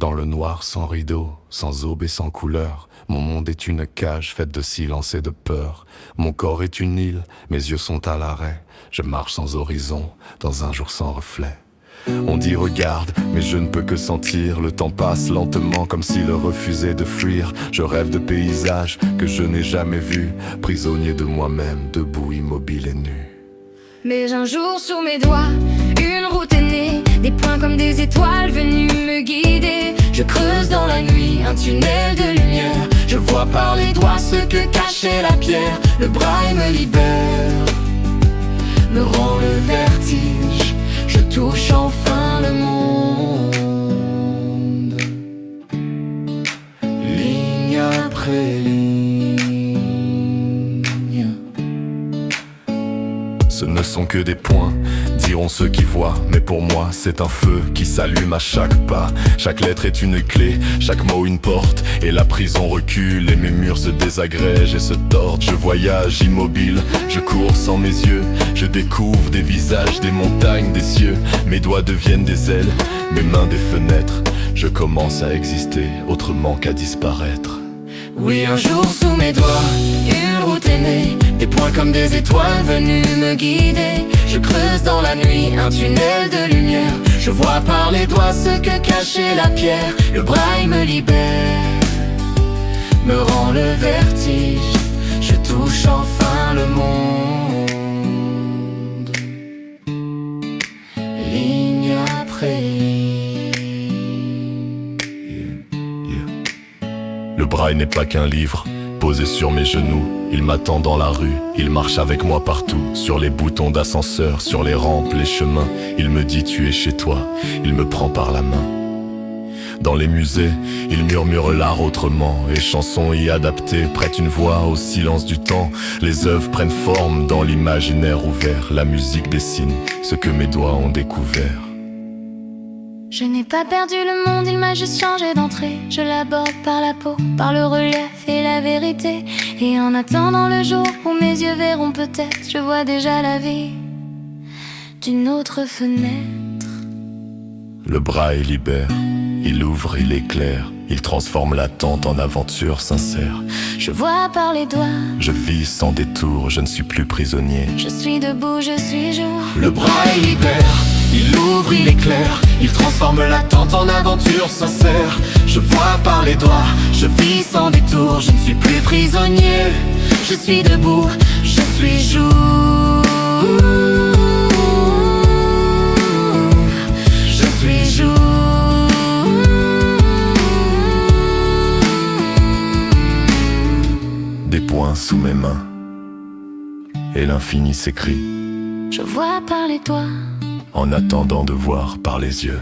Dans le noir sans rideau, sans aube et sans couleur, mon monde est une cage faite de silence et de peur. Mon corps est une île, mes yeux sont à l'arrêt. Je marche sans horizon, dans un jour sans reflet. On dit regarde, mais je ne peux que sentir. Le temps passe lentement comme s'il refusait de fuir. Je rêve de paysages que je n'ai jamais vus, prisonnier de moi-même, debout, immobile et nu. Mais un jour sous mes doigts, une route est née, des points comme des étoiles venues me guider. Je creuse dans la nuit un tunnel de lumière. Je vois par les doigts ce que cachait la pierre. Le braille me libère, me rend le vertige. Je touche enfin le monde, ligne après ligne. Ce ne sont que des points, diront ceux qui voient. Mais pour moi c'est un feu qui s'allume à chaque pas. Chaque lettre est une clé, chaque mot une porte. Et la prison recule et mes murs se désagrègent et se tordent. Je voyage immobile, je cours sans mes yeux. Je découvre des visages, des montagnes, des cieux. Mes doigts deviennent des ailes, mes mains des fenêtres. Je commence à exister autrement qu'à disparaître. Oui, un jour sous mes doigts, une route est née, des points comme des étoiles venues me guider. Je creuse dans la nuit un tunnel de lumière. Je vois par les doigts ce que cachait la pierre. Le braille me libère, me rend le vertige. Je touche enfin le monde, ligne après ligne. Le braille n'est pas qu'un livre, posé sur mes genoux. Il m'attend dans la rue, il marche avec moi partout. Sur les boutons d'ascenseur, sur les rampes, les chemins. Il me dit tu es chez toi, il me prend par la main. Dans les musées, il murmure l'art autrement. Et chansons y adaptées prêtent une voix au silence du temps. Les œuvres prennent forme dans l'imaginaire ouvert. La musique dessine ce que mes doigts ont découvert. Je n'ai pas perdu le monde, il m'a juste changé d'entrée. Je l'aborde par la peau, par le relief et la vérité. Et en attendant le jour où mes yeux verront peut-être, je vois déjà la vie d'une autre fenêtre. Le braille libère, il ouvre, il éclaire. Il transforme l'attente en aventure sincère. Je vois par les doigts, Je vis sans détour, je ne suis plus prisonnier. je suis debout, je suis jour. Le braille libère, il ouvre, il éclaire. Il transforme l'attente en aventure sincère. Je vois par les doigts, je vis sans détour. Je ne suis plus prisonnier, je suis debout, je suis jour. Je suis jour. Des points sous mes mains, et l'infini s'écrit, Je vois par les doigts. en attendant de voir par les yeux.